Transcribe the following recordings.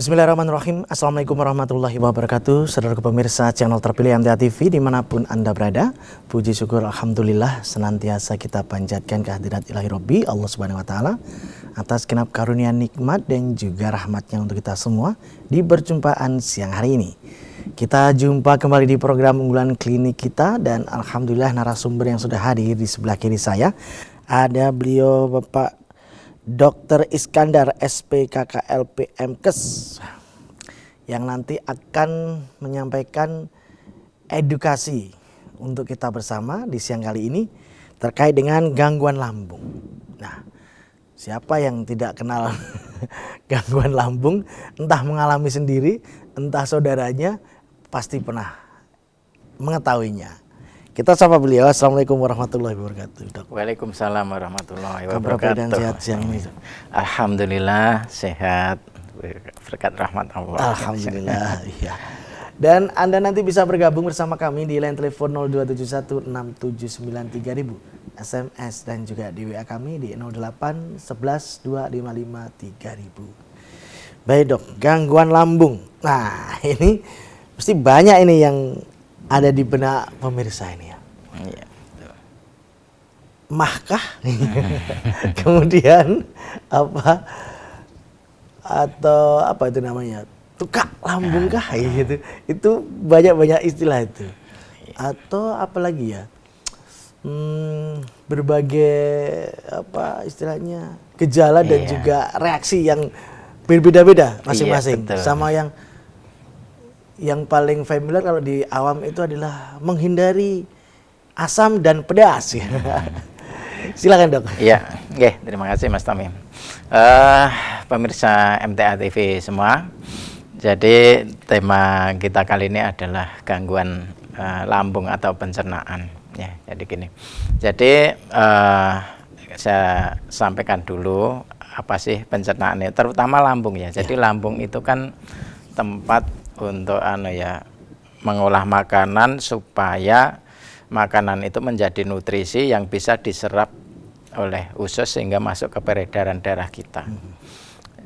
Bismillahirrahmanirrahim. Assalamualaikum warahmatullahi wabarakatuh. Saudara pemirsa channel terpilih MTA TV dimanapun Anda berada, puji syukur Alhamdulillah senantiasa kita panjatkan kehadirat Ilahi Robbi Allah Subhanahu Wa Taala atas genap karunia nikmat dan juga rahmatnya untuk kita semua di perjumpaan siang hari ini. Kita jumpa kembali di program unggulan klinik kita dan Alhamdulillah narasumber yang sudah hadir di sebelah kiri saya ada beliau Bapak Dr. Iskandar SPKKLP MKes yang nanti akan menyampaikan edukasi untuk kita bersama di siang kali ini terkait dengan gangguan lambung. Nah, siapa yang tidak kenal gangguan lambung, entah mengalami sendiri, entah saudaranya, pasti pernah mengetahuinya. Kita sapa beliau. Assalamualaikum warahmatullahi wabarakatuh, Dok. Waalaikumsalam warahmatullahi Kabar wabarakatuh. dan sehat siang ini. Alhamdulillah sehat, berkat rahmat Allah. Alhamdulillah, iya. Dan Anda nanti bisa bergabung bersama kami di line telepon 02716793000, SMS dan juga di WA kami di 08112553.000. Baik Dok, gangguan lambung. Nah ini pasti banyak ini yang ada di benak pemirsa ini ya. Iya. Mahkah? Kemudian apa? Atau apa itu namanya? Tukak lambung kah gitu. Itu banyak-banyak istilah itu. Atau apa lagi ya? Berbagai apa istilahnya? Gejala dan juga reaksi yang berbeda-beda masing-masing. Iya, sama yang paling familiar kalau di awam itu adalah menghindari asam dan pedas. Silakan Dok. Iya, oke, terima kasih Mas Tamim. Pemirsa MTA TV semua. Jadi tema kita kali ini adalah gangguan lambung atau pencernaan. Ya, jadi gini. Jadi saya sampaikan dulu apa sih pencernaan ini, terutama lambung ya. Jadi lambung itu kan tempat untuk mengolah makanan supaya makanan itu menjadi nutrisi yang bisa diserap oleh usus sehingga masuk ke peredaran darah kita.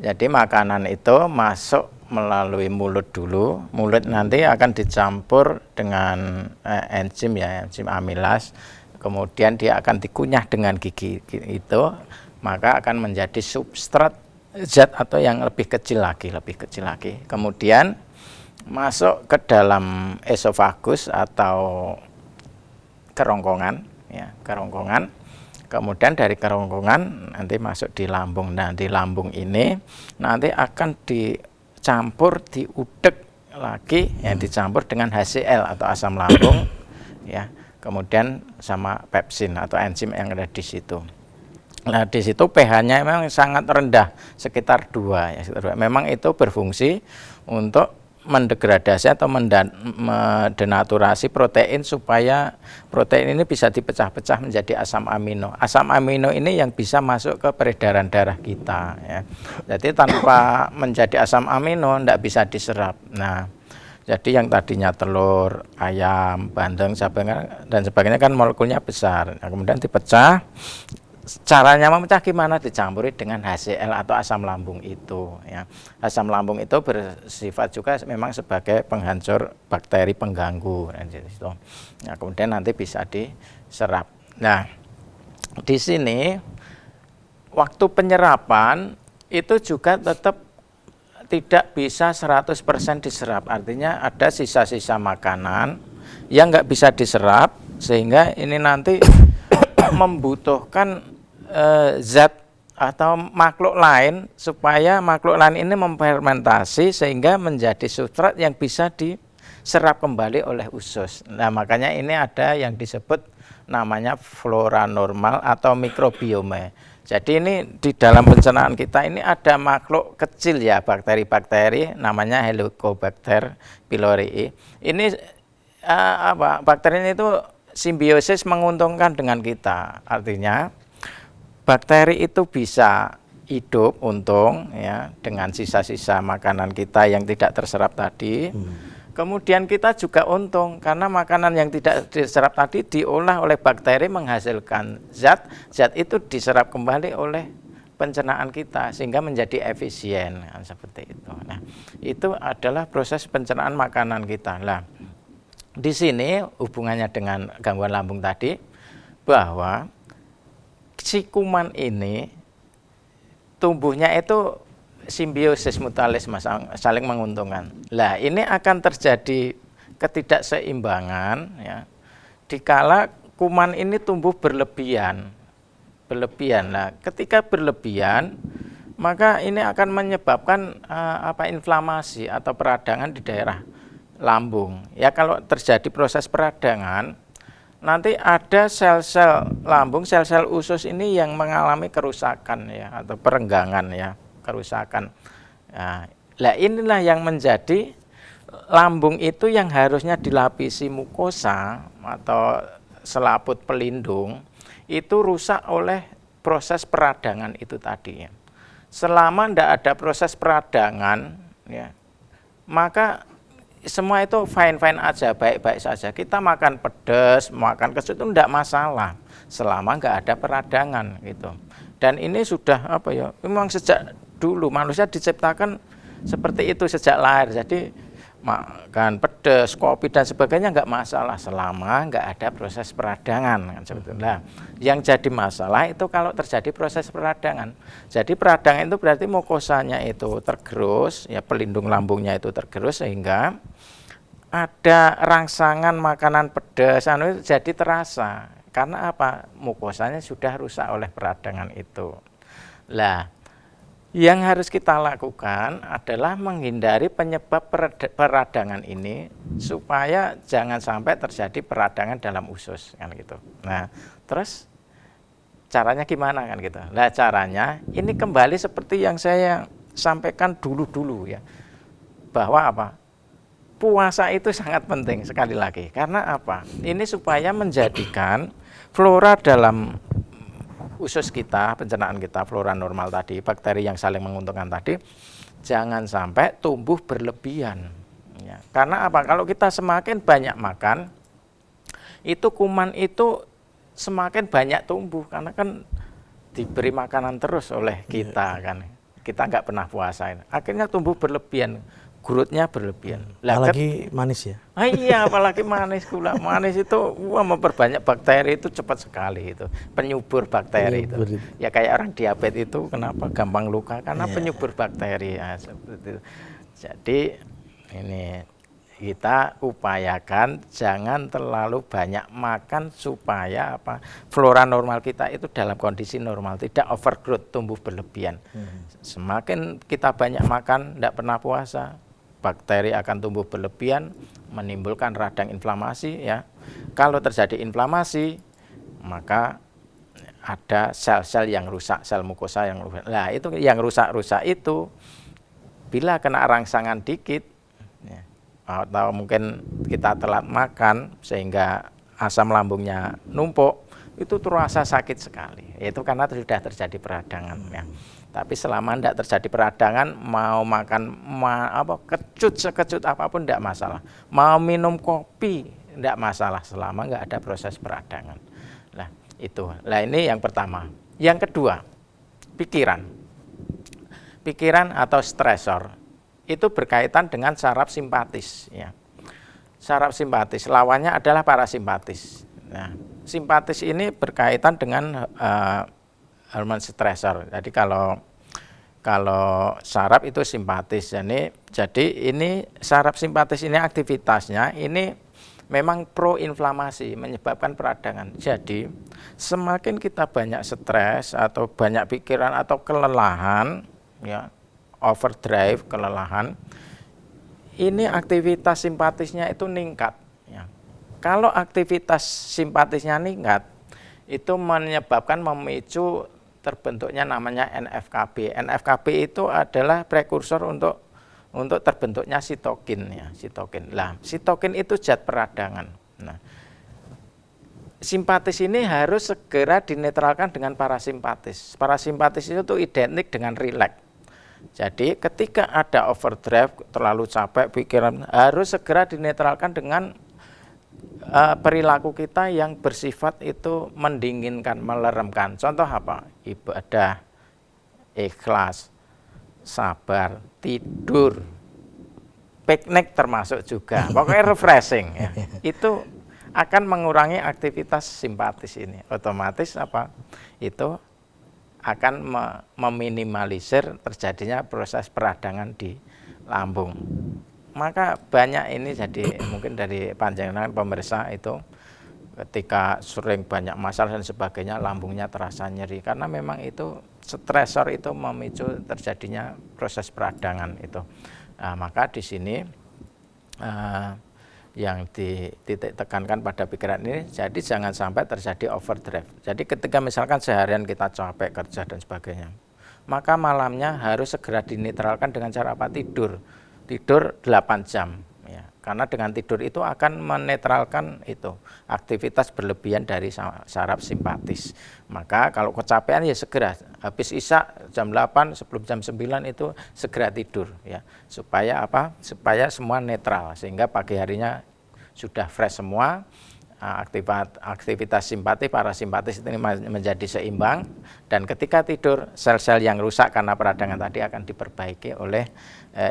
Jadi makanan itu masuk melalui mulut dulu, mulut nanti akan dicampur dengan enzim amilas, kemudian dia akan dikunyah dengan gigi itu, maka akan menjadi substrat zat atau yang lebih kecil lagi. Kemudian masuk ke dalam esofagus atau kerongkongan, kerongkongan. Kemudian dari kerongkongan nanti masuk di lambung. Nah, di lambung ini nanti akan dicampur, diudek lagi, dicampur dengan HCl atau asam lambung, kemudian sama pepsin atau enzim yang ada di situ. Nah, di situ pH-nya memang sangat rendah, sekitar 2. Memang itu berfungsi untuk mendegradasi atau mendenaturasi protein supaya protein ini bisa dipecah-pecah menjadi asam amino. Asam amino ini yang bisa masuk ke peredaran darah kita. Ya. Jadi tanpa menjadi asam amino tidak bisa diserap. Nah, jadi yang tadinya telur, ayam, bandeng, dan sebagainya kan molekulnya besar. Nah, kemudian dipecah. Caranya memecah gimana? Dicampuri dengan HCl atau asam lambung itu. Ya. Asam lambung itu bersifat juga memang sebagai penghancur bakteri pengganggu. Nah, kemudian nanti bisa diserap. Nah, di sini waktu penyerapan itu juga tetap tidak bisa 100% diserap. Artinya ada sisa-sisa makanan yang nggak bisa diserap sehingga ini nanti membutuhkan zat atau makhluk lain supaya makhluk lain ini memfermentasi sehingga menjadi substrat yang bisa diserap kembali oleh usus. Nah, makanya ini ada yang disebut namanya flora normal atau mikrobiome. Jadi ini di dalam pencernaan kita ini ada makhluk kecil ya, bakteri-bakteri namanya Helicobacter pylori. Ini bakteri ini itu simbiosis menguntungkan dengan kita. Artinya bakteri itu bisa hidup untung ya dengan sisa-sisa makanan kita yang tidak terserap tadi. Kemudian kita juga untung karena makanan yang tidak diserap tadi diolah oleh bakteri menghasilkan zat itu diserap kembali oleh pencernaan kita sehingga menjadi efisien, kan, seperti itu. Nah, itu adalah proses pencernaan makanan kita. Lah, di sini hubungannya dengan gangguan lambung tadi, bahwa si kuman ini tumbuhnya itu simbiosis mutualisme, saling menguntungkan. Lah, ini akan terjadi ketidakseimbangan ya dikala kuman ini tumbuh berlebihan. Nah, ketika berlebihan, maka ini akan menyebabkan inflamasi atau peradangan di daerah lambung. Ya, kalau terjadi proses peradangan, nanti ada sel-sel lambung, sel-sel usus ini yang mengalami kerusakan ya, atau perenggangan ya, kerusakan. Nah, inilah yang menjadi lambung itu yang harusnya dilapisi mukosa atau selaput pelindung, itu rusak oleh proses peradangan itu tadi ya. Selama tidak ada proses peradangan ya, maka semua itu fine-fine aja, baik-baik saja. Kita makan pedas, makan kecut itu tidak masalah selama nggak ada peradangan gitu. Dan ini sudah memang sejak dulu manusia diciptakan seperti itu sejak lahir. Jadi makan pedas, kopi dan sebagainya nggak masalah selama nggak ada proses peradangan, kan seperti itu. Nah, yang jadi masalah itu kalau terjadi proses peradangan. Jadi peradangan itu berarti mukosanya itu tergerus, ya pelindung lambungnya itu tergerus sehingga ada rangsangan makanan pedas itu jadi terasa. Karena apa? Mukosanya sudah rusak oleh peradangan itu. Lah, yang harus kita lakukan adalah menghindari penyebab peradangan ini supaya jangan sampai terjadi peradangan dalam usus, kan gitu. Nah, terus caranya gimana, kan gitu. Nah, caranya ini kembali seperti yang saya sampaikan dulu ya, bahwa apa? Puasa itu sangat penting sekali lagi. Karena apa? Ini supaya menjadikan flora dalam usus kita, pencernaan kita, flora normal tadi, bakteri yang saling menguntungkan tadi, jangan sampai tumbuh berlebihan. Ya. Karena apa? Kalau kita semakin banyak makan, itu kuman itu semakin banyak tumbuh, karena kan diberi makanan terus oleh kita kan. Kita nggak pernah puasain. Akhirnya tumbuh berlebihan. Growth-nya berlebihan. Apalagi manis ya? Iya, apalagi manis gula. Manis itu memperbanyak bakteri itu cepat sekali itu. Penyubur bakteri itu. Ya kayak orang diabetes itu kenapa gampang luka? Karena penyubur bakteri. Ya, seperti itu. Jadi ini kita upayakan jangan terlalu banyak makan supaya flora normal kita itu dalam kondisi normal, tidak overgrowth, tumbuh berlebihan. Semakin kita banyak makan, tidak pernah puasa, bakteri akan tumbuh berlebihan, menimbulkan radang inflamasi ya. Kalau terjadi inflamasi, maka ada sel-sel yang rusak, sel mukosa yang rusak. Nah, itu yang rusak-rusak itu bila kena rangsangan dikit ya, atau mungkin kita telat makan sehingga asam lambungnya numpuk, itu terasa sakit sekali. Itu karena sudah terjadi peradangan ya. Tapi selama tidak terjadi peradangan, mau makan kecut sekecut apapun tidak masalah. Mau minum kopi tidak masalah selama nggak ada proses peradangan. Nah, itu. Nah, ini yang pertama. Yang kedua, pikiran. Pikiran atau stresor itu berkaitan dengan saraf simpatis ya. Saraf simpatis, lawannya adalah parasimpatis. Nah, simpatis ini berkaitan dengan hormon stresor. Jadi kalau saraf itu simpatis, jadi ini saraf simpatis ini aktivitasnya ini memang proinflamasi, menyebabkan peradangan. Jadi semakin kita banyak stres atau banyak pikiran atau kelelahan, ya, overdrive, kelelahan, ini aktivitas simpatisnya itu meningkat. Ya. Kalau aktivitas simpatisnya meningkat, itu menyebabkan memicu terbentuknya namanya NF-kB. NF-kB itu adalah prekursor untuk terbentuknya sitokin ya, sitokin. Lah, sitokin itu zat peradangan. Nah, simpatis ini harus segera dinetralkan dengan parasimpatis. Parasimpatis itu identik dengan rileks. Jadi ketika ada overdrive, terlalu capek pikiran, harus segera dinetralkan dengan perilaku kita yang bersifat itu mendinginkan, meleremkan. Contoh apa? Ibadah ikhlas, sabar, tidur, piknik termasuk juga, pokoknya refreshing ya. Itu akan mengurangi aktivitas simpatis ini. Otomatis apa? Itu akan meminimalisir terjadinya proses peradangan di lambung. Maka banyak ini jadi mungkin dari panjenengan pemirsa itu ketika sering banyak masalah dan sebagainya lambungnya terasa nyeri karena memang itu stresor itu memicu terjadinya proses peradangan itu. Nah, maka di sini yang dititik tekankan pada pikiran ini, jadi jangan sampai terjadi overdrive. Jadi ketika misalkan seharian kita capek kerja dan sebagainya, maka malamnya harus segera dinetralkan dengan cara apa? Tidur 8 jam. Ya, karena dengan tidur itu akan menetralkan itu aktivitas berlebihan dari saraf simpatis. Maka kalau kecapean ya segera habis isya jam 8 sebelum jam 9 itu segera tidur ya. Supaya apa? Supaya semua netral sehingga pagi harinya sudah fresh semua. Aktivitas simpatis, parasimpatis ini menjadi seimbang dan ketika tidur sel-sel yang rusak karena peradangan tadi akan diperbaiki oleh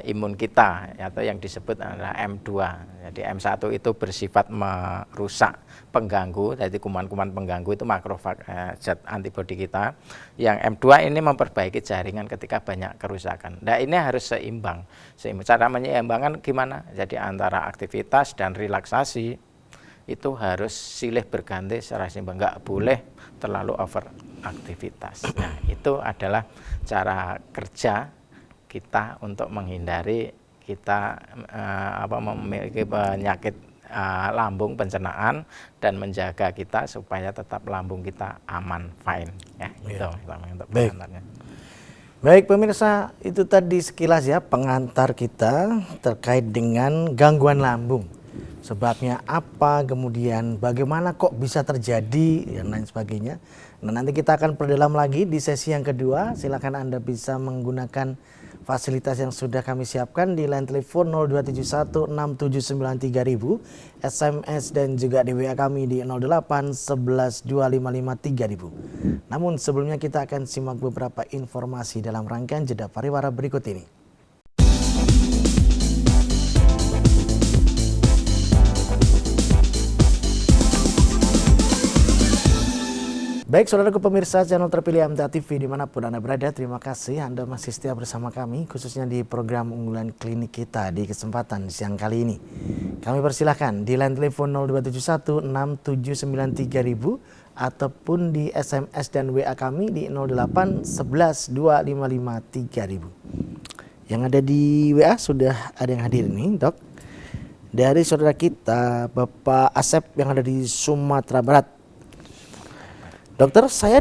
imun kita atau yang disebut adalah M2. Jadi M1 itu bersifat merusak pengganggu, jadi kuman-kuman pengganggu itu makrofag zat antibodi kita. Yang M2 ini memperbaiki jaringan ketika banyak kerusakan. Nah, ini harus seimbang. Cara menyeimbangkan gimana? Jadi antara aktivitas dan relaksasi itu harus silih berganti secara seimbang, nggak boleh terlalu over aktivitas. Nah, itu adalah cara kerja kita untuk menghindari kita memiliki penyakit lambung pencernaan dan menjaga kita supaya tetap lambung kita aman, fine. Ya, itu untuk pengantarnya. Baik pemirsa, itu tadi sekilas ya pengantar kita terkait dengan gangguan lambung. Sebabnya apa, kemudian bagaimana kok bisa terjadi, dan lain sebagainya. Nah, nanti kita akan perdalam lagi di sesi yang kedua. Silakan Anda bisa menggunakan fasilitas yang sudah kami siapkan di line telepon 02716793.000, SMS dan juga di WA kami di 08112553.000. Namun sebelumnya kita akan simak beberapa informasi dalam rangkaian jeda pariwara berikut ini. Baik saudaraku pemirsa channel terpilih MTA TV dimanapun Anda berada, terima kasih Anda masih setia bersama kami khususnya di program unggulan klinik kita di kesempatan siang kali ini. Kami persilahkan di line telepon 02716793.000 ataupun di SMS dan WA kami di 08112553.000. Yang ada di WA sudah ada yang hadir nih dok. Dari saudara kita Bapak Asep yang ada di Sumatera Barat. Dokter, saya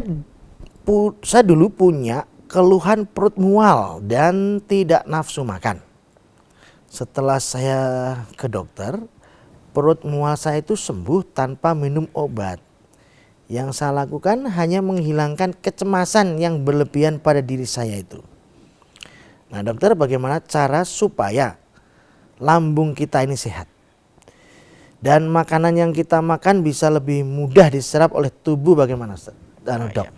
dulu punya keluhan perut mual dan tidak nafsu makan. Setelah saya ke dokter, perut mual saya itu sembuh tanpa minum obat. Yang saya lakukan hanya menghilangkan kecemasan yang berlebihan pada diri saya itu. Nah dokter, bagaimana cara supaya lambung kita ini sehat? Dan makanan yang kita makan bisa lebih mudah diserap oleh tubuh, bagaimana dok?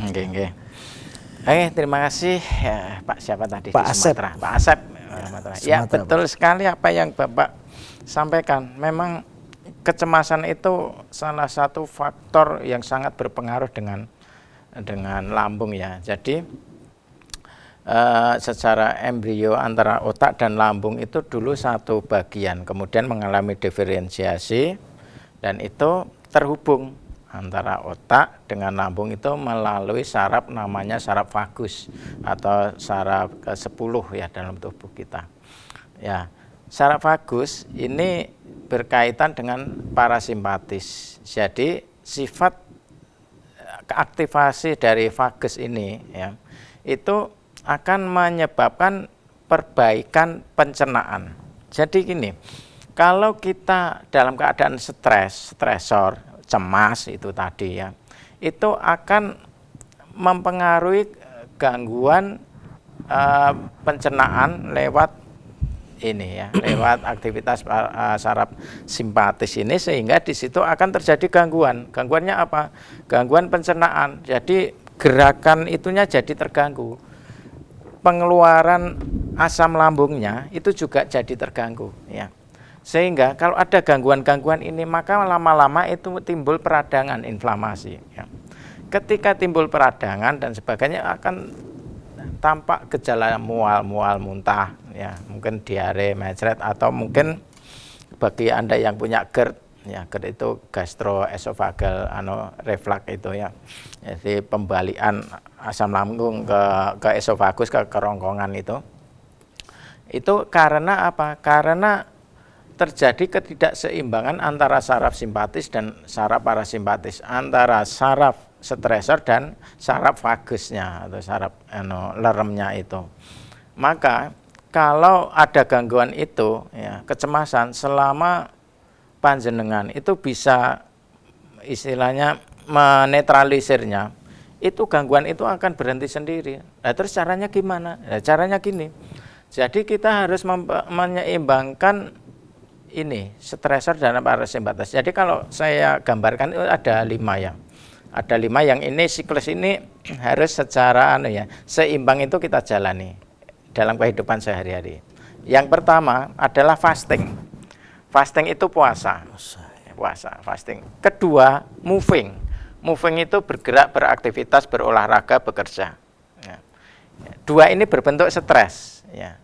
Oke. Oke, terima kasih ya, Pak siapa tadi? Pak Asep. Pak Asep. Ya betul sekali apa yang Bapak sampaikan. Memang kecemasan itu salah satu faktor yang sangat berpengaruh dengan lambung ya. Jadi secara embrio antara otak dan lambung itu dulu satu bagian, kemudian mengalami diferensiasi dan itu terhubung antara otak dengan lambung itu melalui saraf namanya saraf vagus atau saraf ke-10 ya dalam tubuh kita. Ya, saraf vagus ini berkaitan dengan parasimpatis. Jadi sifat aktivasi dari vagus ini ya itu akan menyebabkan perbaikan pencernaan. Jadi gini, kalau kita dalam keadaan stresor, cemas itu tadi ya, itu akan mempengaruhi gangguan pencernaan lewat ini ya, lewat aktivitas saraf simpatis ini sehingga di situ akan terjadi gangguan. Gangguannya apa? Gangguan pencernaan. Jadi gerakan itunya jadi terganggu. pengeluaran asam lambungnya itu juga jadi terganggu, ya. Sehingga kalau ada gangguan-gangguan ini, maka lama-lama itu timbul peradangan, inflamasi, ya. Ketika timbul peradangan dan sebagainya, akan tampak gejala mual-mual, muntah, ya, mungkin diare, mecret, atau mungkin bagi Anda yang punya GERD, ya, GERD itu gastroesophageal reflux itu, ya. Jadi pembalian asam lambung ke esofagus, ke kerongkongan itu. Itu karena apa? Karena terjadi ketidakseimbangan antara saraf simpatis dan saraf parasimpatis, antara saraf stresor dan saraf vagusnya atau saraf leremnya itu. Maka kalau ada gangguan itu, ya, kecemasan, selama panjenengan itu bisa istilahnya menetralisirnya, itu gangguan itu akan berhenti sendiri. Nah, terus caranya gimana? Nah, caranya gini. Jadi kita harus menyeimbangkan ini stresor dan parasimpatis. Jadi kalau saya gambarkan itu ada 5, ya. Ada 5 yang ini siklus ini harus secara seimbang itu kita jalani dalam kehidupan sehari-hari. Yang pertama adalah fasting. Fasting itu puasa, fasting. Kedua, moving. Moving itu bergerak, beraktivitas, berolahraga, bekerja. Ya. 2 ini berbentuk stres, ya.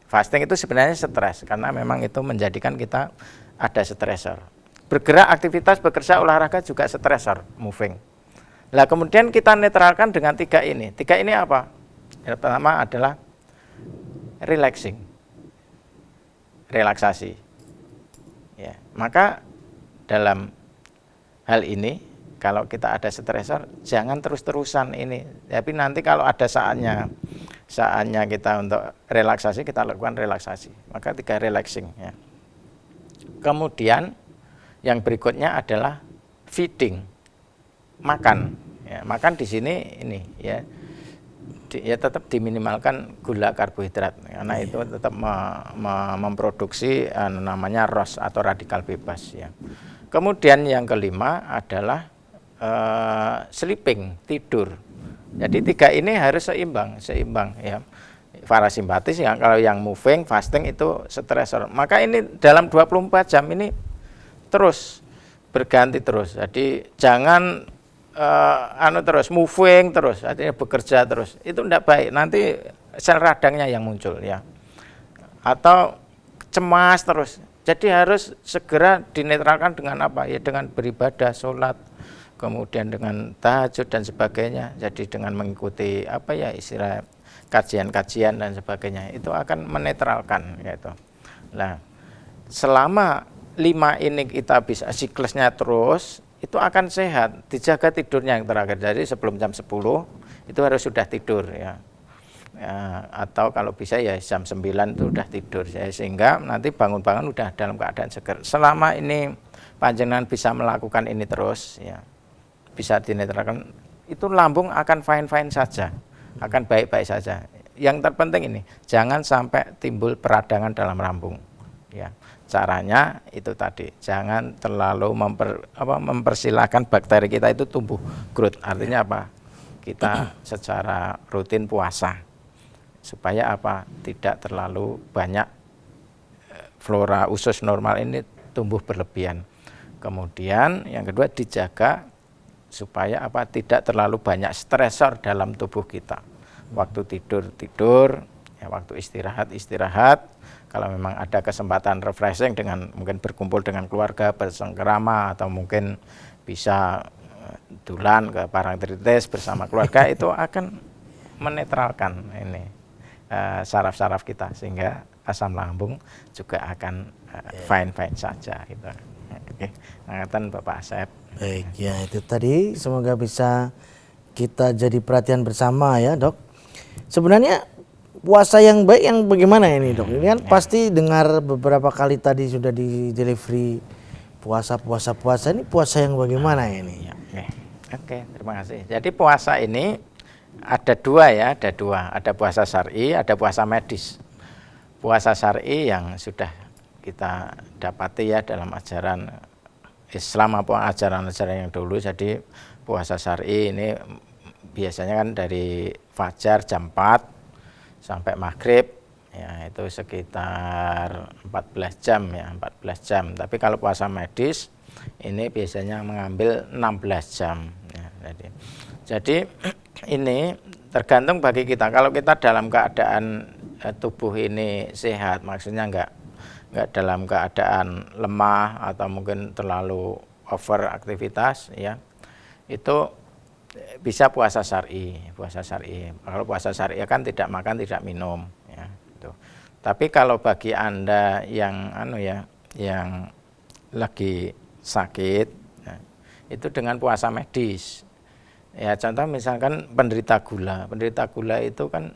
Fasting itu sebenarnya stres karena memang itu menjadikan kita ada stresor. Bergerak, aktivitas, bekerja, olahraga juga stresor, moving. Nah, kemudian kita netralkan dengan 3 ini. 3 ini apa? Yang pertama adalah relaxing, relaksasi. Ya, maka dalam hal ini kalau kita ada stresor, jangan terus-terusan ini. Tapi nanti kalau ada saatnya kita untuk relaksasi, kita lakukan relaksasi. Maka 3 relaxing, ya. Kemudian yang berikutnya adalah feeding, makan. Ya, makan di sini ini, ya. Ya tetap diminimalkan gula karbohidrat karena itu tetap memproduksi namanya ROS atau radikal bebas, ya. Kemudian yang kelima adalah sleeping, tidur. Jadi 3 ini harus seimbang, ya. Parasimpatis, ya, kalau yang moving, fasting itu stresor. Maka ini dalam 24 jam ini terus berganti terus. Jadi jangan terus moving terus, artinya bekerja terus. Itu tidak baik. Nanti sel radangnya yang muncul, ya. Atau cemas terus. Jadi harus segera dinetralkan dengan apa? Ya dengan beribadah, sholat, kemudian dengan tahajud dan sebagainya. Jadi dengan mengikuti istilah kajian-kajian dan sebagainya, itu akan menetralkan, gitu. Nah, selama 5 ini kita bisa siklusnya terus, itu akan sehat. Dijaga tidurnya yang terakhir. Jadi sebelum jam 10 itu harus sudah tidur, ya. Atau kalau bisa ya jam 9 itu sudah tidur, ya, sehingga nanti bangun-bangun udah dalam keadaan segar. Selama ini panjenengan bisa melakukan ini terus, ya, bisa dinetralkan, itu lambung akan fine-fine saja, akan baik-baik saja. Yang terpenting ini, jangan sampai timbul peradangan dalam lambung, ya. Caranya itu tadi, jangan terlalu mempersilahkan bakteri kita itu tumbuh growth. Artinya apa? Kita secara rutin puasa supaya apa? Tidak terlalu banyak flora usus normal ini tumbuh berlebihan. Kemudian yang kedua, dijaga supaya apa? Tidak terlalu banyak stresor dalam tubuh kita. Waktu tidur, ya, waktu istirahat. Kalau memang ada kesempatan refreshing dengan mungkin berkumpul dengan keluarga, bersengkerama, atau mungkin bisa dulan ke Parangtritis bersama keluarga, itu akan menetralkan ini saraf-saraf kita, sehingga asam lambung juga akan fine-fine saja, gitu. Oke, ngatan Bapak Asep. Baik, ya itu tadi semoga bisa kita jadi perhatian bersama, ya, Dok. Sebenarnya puasa yang baik yang bagaimana ini, Dok? Ini kan pasti dengar beberapa kali tadi sudah di delivery puasa ini puasa yang bagaimana ini? Oke, terima kasih. Jadi puasa ini ada 2, ya, ada puasa syar'i, ada puasa medis. Puasa syar'i yang sudah kita dapati, ya, dalam ajaran Islam maupun ajaran-ajaran yang dulu. Jadi puasa syar'i ini biasanya kan dari fajar jam 4 sampai maghrib, ya itu sekitar 14 jam ya, 14 jam. Tapi kalau puasa medis ini biasanya mengambil 16 jam ya. Jadi ini tergantung bagi kita. Kalau kita dalam keadaan tubuh ini sehat, maksudnya enggak dalam keadaan lemah atau mungkin terlalu over aktivitas ya, itu bisa puasa syar'i. Kalau puasa syar'i kan tidak makan, tidak minum ya, gitu. Tapi kalau bagi Anda yang yang lagi sakit ya, itu dengan puasa medis. Ya contoh misalkan penderita gula itu kan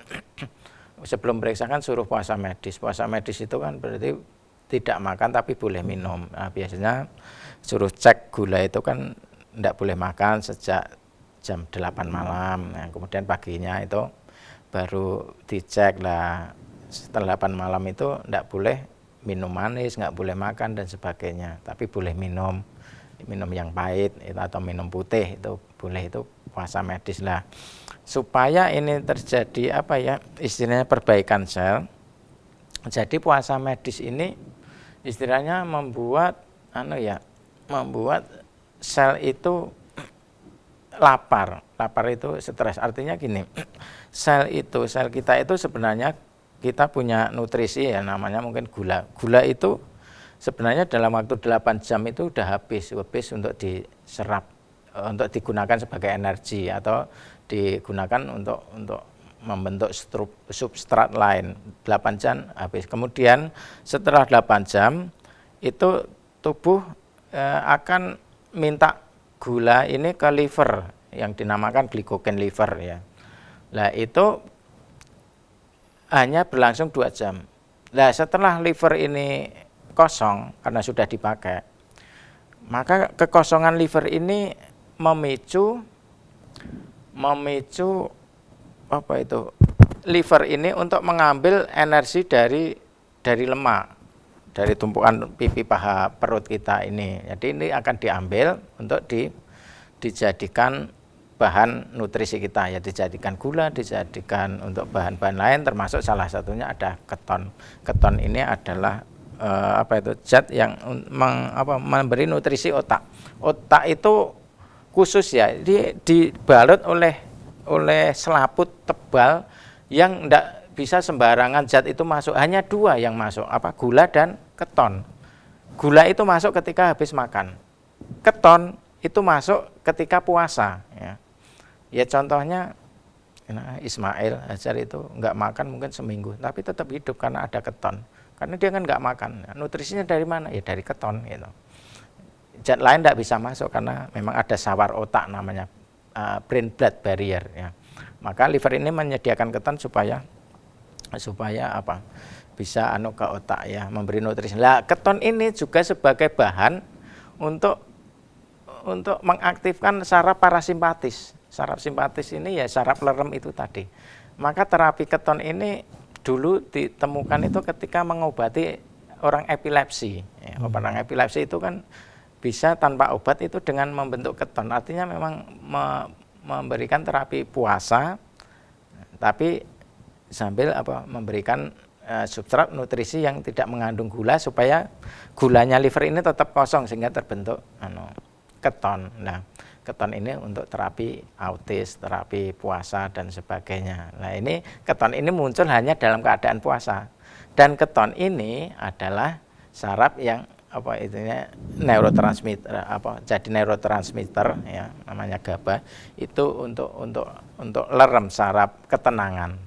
sebelum periksa kan suruh puasa medis. Puasa medis itu kan berarti tidak makan tapi boleh minum. Nah, biasanya suruh cek gula itu kan tidak boleh makan sejak jam 8 malam. Nah, kemudian paginya itu baru dicek lah. Setelah 8 malam itu tidak boleh minum manis, nggak boleh makan dan sebagainya. Tapi boleh minum yang pahit atau minum putih itu boleh, itu puasa medis lah. Supaya ini terjadi istilahnya perbaikan sel. Jadi puasa medis ini istilahnya membuat sel itu lapar itu stres. Artinya gini, sel kita itu sebenarnya kita punya nutrisi ya, namanya mungkin gula itu sebenarnya dalam waktu 8 jam itu udah habis untuk diserap, untuk digunakan sebagai energi atau digunakan untuk membentuk substrat lain. 8 jam habis. Kemudian setelah 8 jam itu tubuh akan minta gula ini ke liver yang dinamakan glikogen liver ya. Nah, itu hanya berlangsung 2 jam. Nah, setelah liver ini kosong karena sudah dipakai, maka kekosongan liver ini memicu liver ini untuk mengambil energi dari lemak, dari tumpukan pipi paha perut kita ini. Jadi ini akan diambil untuk dijadikan bahan nutrisi kita ya, dijadikan gula, dijadikan untuk bahan-bahan lain, termasuk salah satunya ada keton. Keton ini adalah zat yang memberi nutrisi otak. Otak itu khusus ya, dibalut oleh selaput tebal yang tidak bisa sembarangan zat itu masuk. Hanya 2 yang masuk, gula dan keton. Gula itu masuk ketika habis makan. Keton itu masuk ketika puasa ya. Ya contohnya Ismail Hajar itu nggak makan mungkin seminggu, tapi tetap hidup karena ada keton. Karena dia kan nggak makan. Nutrisinya dari mana? Ya dari keton gitu. Zat lain tidak bisa masuk karena memang ada sawar otak namanya brain blood barrier ya. Maka liver ini menyediakan keton supaya bisa ke otak ya, memberi nutrisi. Lah keton ini juga sebagai bahan untuk mengaktifkan saraf parasimpatis. Saraf simpatis ini ya saraf lerem itu tadi. Maka terapi keton ini dulu ditemukan itu ketika mengobati orang epilepsi. Ya, orang epilepsi itu kan bisa tanpa obat itu dengan membentuk keton. Artinya memang memberikan terapi puasa, tapi sambil memberikan substrat nutrisi yang tidak mengandung gula supaya gulanya liver ini tetap kosong sehingga terbentuk keton. Nah, keton ini untuk terapi autis, terapi puasa dan sebagainya. Nah, ini keton ini muncul hanya dalam keadaan puasa. Dan keton ini adalah saraf yang neurotransmitter jadi neurotransmitter ya, namanya GABA itu untuk lerem saraf ketenangan.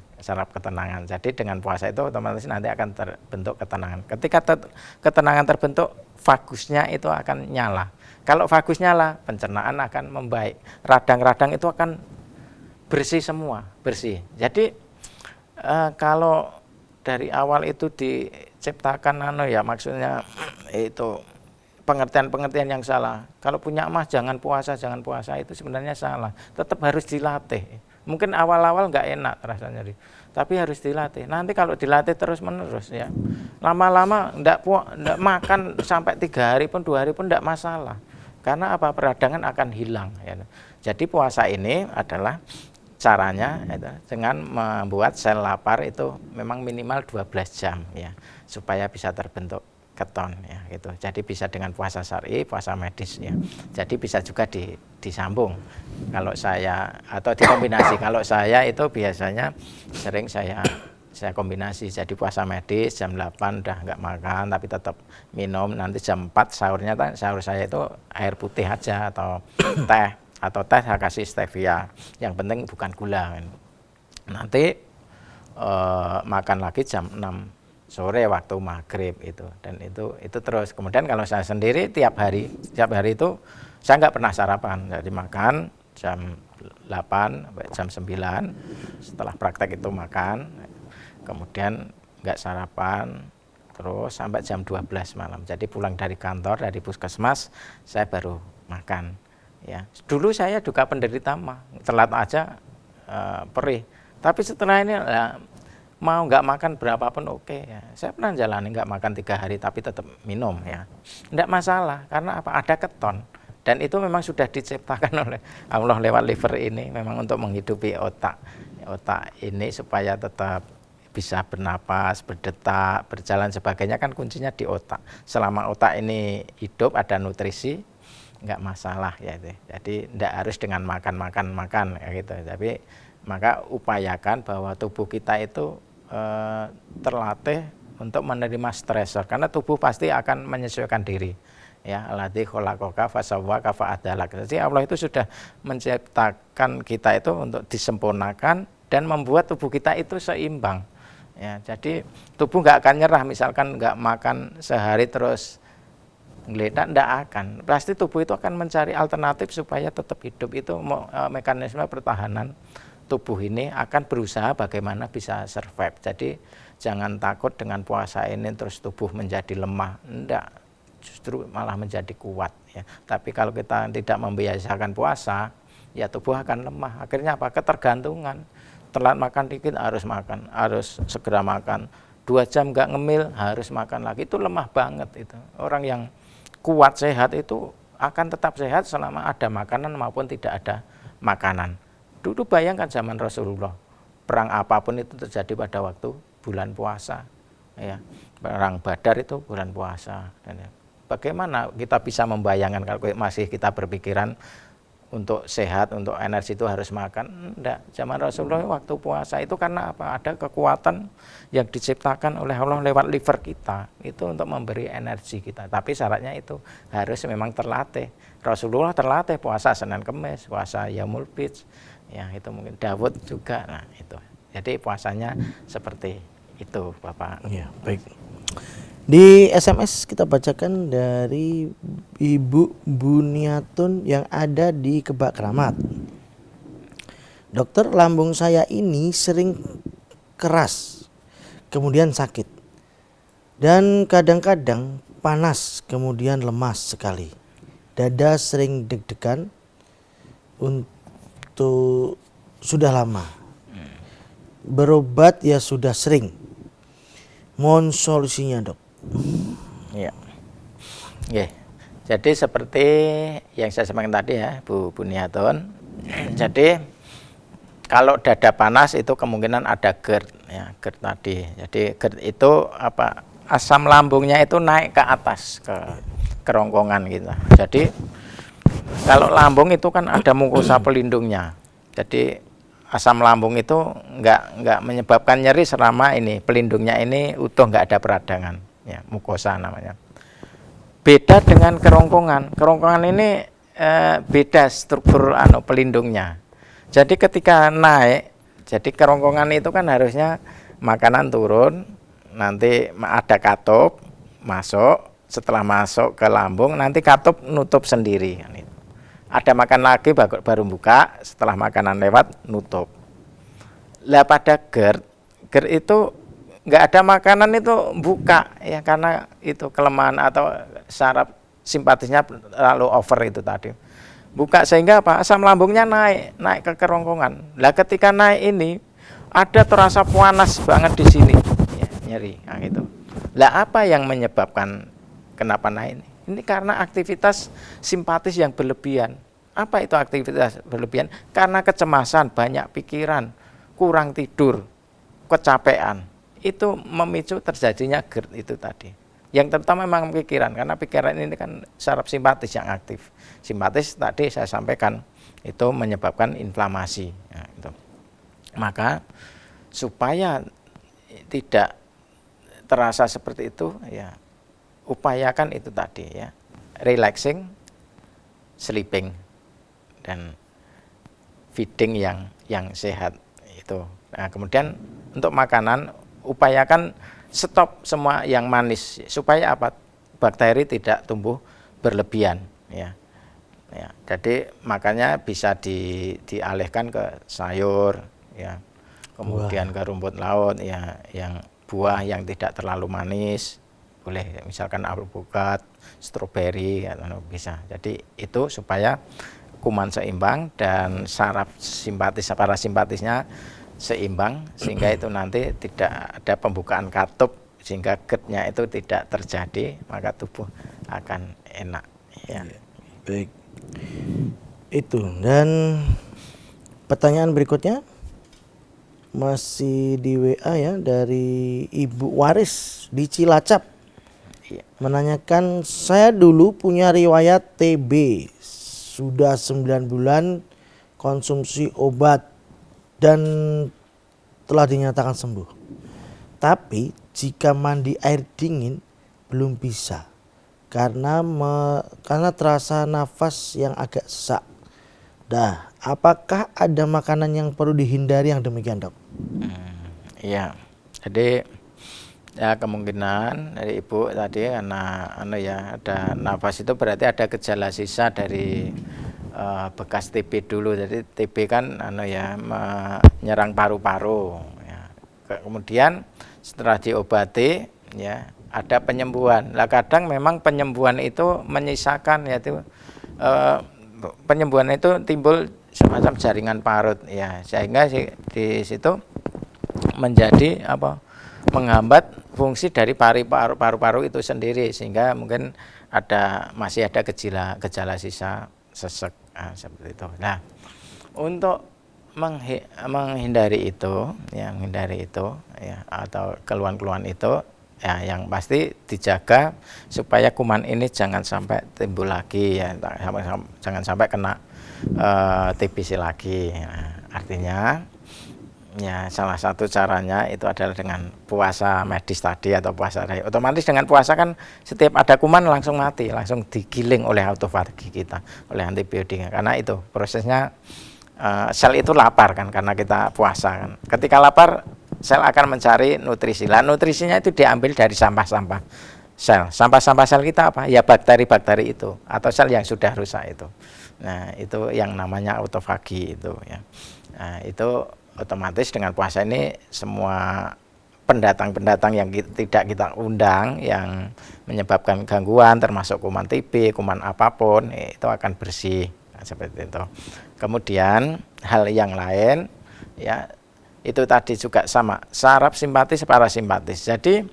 Jadi dengan puasa itu otomatis nanti akan terbentuk ketenangan. Ketika ketenangan terbentuk, vagusnya itu akan nyala. Kalau vagus nyala, pencernaan akan membaik. Radang-radang itu akan bersih semua, bersih. Jadi kalau dari awal itu diciptakan maksudnya itu pengertian-pengertian yang salah. Kalau punya emas jangan puasa itu sebenarnya salah. Tetap harus dilatih. Mungkin awal-awal nggak enak rasanya, tapi harus dilatih. Nanti kalau dilatih terus-menerus ya, lama-lama nggak makan sampai 3 hari pun 2 hari pun nggak masalah. Karena peradangan akan hilang. Ya. Jadi puasa ini adalah caranya itu dengan membuat sel lapar itu memang minimal 12 jam ya, supaya bisa terbentuk keton ya gitu. Jadi bisa dengan puasa syar'i, puasa medis ya. Jadi bisa juga disambung. Kalau saya atau dikombinasi. Kalau saya itu biasanya sering saya kombinasi. Jadi puasa medis jam 8 udah nggak makan tapi tetap minum. Nanti jam 4 sahurnya, sahur saya itu air putih aja atau teh. Atau teh saya kasih stevia, yang penting bukan gula kan. Nanti makan lagi jam 6 sore waktu maghrib itu, dan itu terus. Kemudian kalau saya sendiri tiap hari itu saya nggak pernah sarapan, jadi makan jam 8 sampai jam 9, setelah praktek itu makan, kemudian nggak sarapan terus sampai jam 12 malam. Jadi pulang dari kantor, dari puskesmas, saya baru makan. Ya, dulu saya juga penderita mah, telat aja perih. Tapi setelah ini mau nggak makan berapapun oke ya. Saya pernah jalani nggak makan 3 hari tapi tetap minum ya. Nggak masalah, karena apa? Ada keton. Dan itu memang sudah diciptakan oleh Allah lewat liver ini, memang untuk menghidupi otak. Otak ini supaya tetap bisa bernapas, berdetak, berjalan sebagainya, kan kuncinya di otak. Selama otak ini hidup, ada nutrisi, nggak masalah ya itu. Jadi nggak harus dengan makan ya gitu. Tapi maka upayakan bahwa tubuh kita itu terlatih untuk menerima stresor, karena tubuh pasti akan menyesuaikan diri. Ya, alladzi khalaqaka fasawwaka fa'adalak. Jadi Allah itu sudah menciptakan kita itu untuk disempurnakan dan membuat tubuh kita itu seimbang. Ya, jadi tubuh nggak akan nyerah, misalkan nggak makan sehari terus ngeledak, nggak akan. Pasti tubuh itu akan mencari alternatif supaya tetap hidup. Itu mekanisme pertahanan tubuh ini akan berusaha bagaimana bisa survive. Jadi jangan takut dengan puasa ini terus tubuh menjadi lemah. Enggak, justru malah menjadi kuat ya. Tapi kalau kita tidak membiasakan puasa, ya tubuh akan lemah. Akhirnya apa? Ketergantungan. Telat makan dikit harus makan, harus segera makan. 2 jam nggak ngemil harus makan lagi. Itu lemah banget itu. Orang yang kuat sehat itu akan tetap sehat selama ada makanan maupun tidak ada makanan. Dulu bayangkan zaman Rasulullah, perang apapun itu terjadi pada waktu bulan puasa ya. Perang Badar itu bulan puasa. Dan bagaimana kita bisa membayangkan kalau masih kita berpikiran untuk sehat, untuk energi itu harus makan? Enggak. Zaman Rasulullah waktu puasa itu karena apa? Ada kekuatan yang diciptakan oleh Allah lewat liver kita, itu untuk memberi energi kita. Tapi syaratnya itu harus memang terlatih. Rasulullah terlatih puasa Senin Kemis, puasa Yaumul Bid, ya itu mungkin Dawud juga. Nah itu. Jadi puasanya seperti itu, Bapak. Ya, baik. Di SMS kita bacakan dari Ibu Buniatun yang ada di Kebak Keramat. Dokter, lambung saya ini sering keras, kemudian sakit, dan kadang-kadang panas, kemudian lemas sekali. Dada sering deg-degan untuk sudah lama. Berobat ya sudah sering. Mohon solusinya, Dok. Ya. Oke. Jadi seperti yang saya sampaikan tadi ya, Bu Buniatun. Jadi kalau dada panas itu kemungkinan ada GERD ya, GERD tadi. Jadi GERD itu apa? Asam lambungnya itu naik ke atas ke kerongkongan gitu. Jadi kalau lambung itu kan ada mukosa pelindungnya. Jadi asam lambung itu nggak menyebabkan nyeri selama ini pelindungnya ini utuh, nggak ada peradangan. Ya, mukosa namanya. Beda dengan kerongkongan. Kerongkongan ini beda struktur pelindungnya. Jadi ketika naik, jadi kerongkongan itu kan harusnya makanan turun, nanti ada katup masuk, setelah masuk ke lambung nanti katup nutup sendiri. Ada makan lagi baru buka, setelah makanan lewat nutup. Lah pada GERD itu nggak ada makanan itu buka ya, karena itu kelemahan atau saraf simpatisnya terlalu over itu tadi. Buka sehingga apa? Asam lambungnya naik ke kerongkongan. Lah ketika naik ini ada terasa panas banget di sini, ya, nyeri, nah gitu. Lah apa yang menyebabkan kenapa naik ini? Ini karena aktivitas simpatis yang berlebihan. Apa itu aktivitas berlebihan? Karena kecemasan, banyak pikiran, kurang tidur, kecapean, itu memicu terjadinya GERD itu tadi. Yang terutama memang pikiran, karena pikiran ini kan saraf simpatis yang aktif. Simpatis tadi saya sampaikan itu menyebabkan inflamasi. Ya, itu. Maka supaya tidak terasa seperti itu, ya upayakan itu tadi ya, relaxing, sleeping, dan feeding yang sehat itu. Nah, kemudian untuk makanan upayakan stop semua yang manis supaya apa? Bakteri tidak tumbuh berlebihan ya. Ya, jadi makanya bisa dialihkan ke sayur ya. Kemudian ke rumput laut ya, yang buah yang tidak terlalu manis. Boleh misalkan alpukat, stroberi ya, bisa. Jadi itu supaya kuman seimbang dan saraf simpatis parasimpatisnya seimbang, sehingga itu nanti tidak ada pembukaan katup, sehingga GERD-nya itu tidak terjadi, maka tubuh akan enak ya. Baik. Itu. Dan pertanyaan berikutnya masih di WA ya, dari Ibu Waris di Cilacap. Iya. Menanyakan, saya dulu punya riwayat TB, sudah 9 bulan konsumsi obat dan telah dinyatakan sembuh. Tapi jika mandi air dingin belum bisa karena terasa nafas yang agak sesak. Dah, apakah ada makanan yang perlu dihindari yang demikian, Dok? Iya. Jadi ya kemungkinan dari ibu tadi karena ya ada nafas itu berarti ada gejala sisa dari bekas TB dulu. Jadi TB kan ya menyerang paru-paru ya. Kemudian setelah diobati ya ada penyembuhan. Lah kadang memang penyembuhan itu menyisakan, yaitu penyembuhan itu timbul semacam jaringan parut ya, sehingga di situ menjadi menghambat fungsi dari paru-paru itu sendiri, sehingga mungkin masih ada gejala sisa sesek seperti itu. Nah, untuk menghindari itu ya, atau keluhan-keluhan itu ya, yang pasti dijaga supaya kuman ini jangan sampai timbul lagi ya, jangan sampai kena TBC lagi. Nah, artinya ya salah satu caranya itu adalah dengan puasa medis tadi atau puasa raya. Otomatis dengan puasa kan setiap ada kuman langsung mati, langsung digiling oleh autofagi kita, oleh antibiotik. Karena itu prosesnya sel itu lapar kan, karena kita puasa kan. Ketika lapar, sel akan mencari nutrisi. Lah nutrisinya itu diambil dari sampah-sampah sel. Sampah-sampah sel kita apa? Ya bakteri-bakteri itu atau sel yang sudah rusak itu. Nah, itu yang namanya autofagi itu ya. Nah, itu otomatis dengan puasa ini semua pendatang-pendatang yang tidak kita undang yang menyebabkan gangguan termasuk kuman TB, kuman apapun itu akan bersih seperti itu. Kemudian hal yang lain ya, itu tadi juga sama, saraf simpatis parasimpatis. Jadi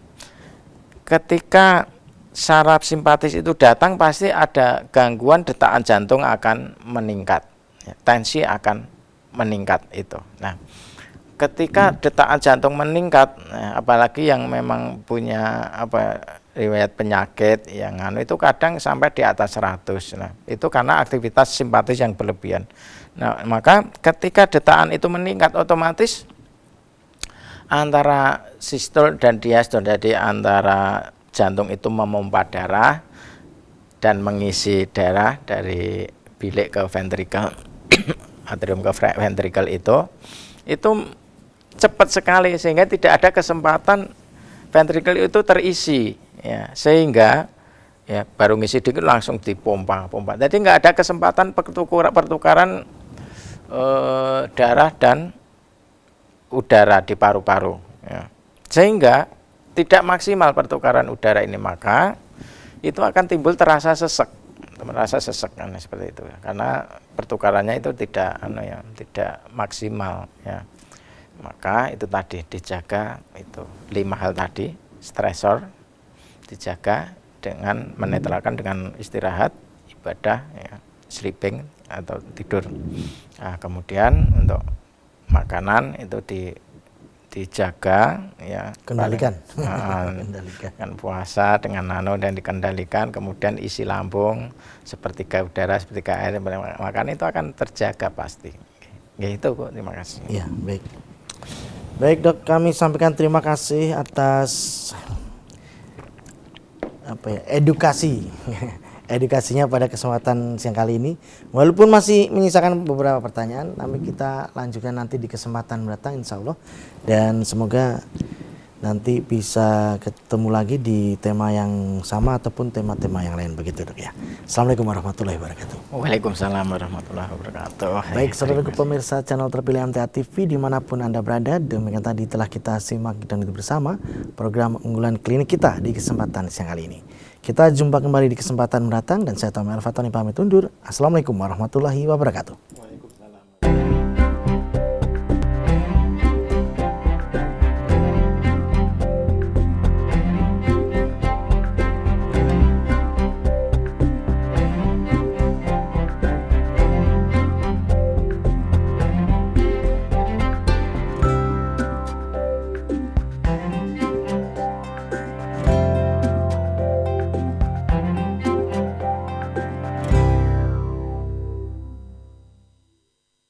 ketika saraf simpatis itu datang pasti ada gangguan, detakan jantung akan meningkat, tensi akan meningkat itu. Nah, ketika detakan jantung meningkat, apalagi yang memang punya riwayat penyakit yang itu kadang sampai di atas 100. Nah, itu karena aktivitas simpatis yang berlebihan. Nah, maka ketika detakan itu meningkat, otomatis antara sistol dan diastol, jadi antara jantung itu memompa darah dan mengisi darah dari bilik ke ventrikel, atrium ke ventrikel itu cepat sekali, sehingga tidak ada kesempatan ventrikel itu terisi ya, sehingga ya baru ngisi dikit langsung dipompa. Jadi nggak ada kesempatan pertukaran darah dan udara di paru-paru ya. Sehingga tidak maksimal pertukaran udara ini, maka itu akan timbul merasa sesek kan, seperti itu karena pertukarannya itu tidak maksimal ya. Maka itu tadi dijaga, itu 5 hal tadi, stresor dijaga dengan menetralkan dengan istirahat, ibadah ya, sleeping atau tidur. Nah, kemudian untuk makanan itu dijaga ya, Kendalikan. kendalikan kan puasa dengan dan dikendalikan, kemudian isi lambung sepertiga udara sepertiga air, makan itu akan terjaga pasti. Ya itu kok, terima kasih. Ya, baik. Baik Dok, kami sampaikan terima kasih atas edukasi edukasinya pada kesempatan siang kali ini. Walaupun masih menyisakan beberapa pertanyaan, tapi kita lanjutkan nanti di kesempatan mendatang insya Allah. Dan semoga nanti bisa ketemu lagi di tema yang sama ataupun tema-tema yang lain begitu Dok ya. Assalamualaikum warahmatullahi wabarakatuh. Waalaikumsalam warahmatullahi wabarakatuh. Baik saudara pemirsa channel terpilih MTA TV dimanapun Anda berada, demikian tadi telah kita simak dan itu bersama program unggulan klinik kita di kesempatan siang kali ini. Kita jumpa kembali di kesempatan mendatang dan saya Tommy Al-Fatani pamit undur. Assalamualaikum warahmatullahi wabarakatuh.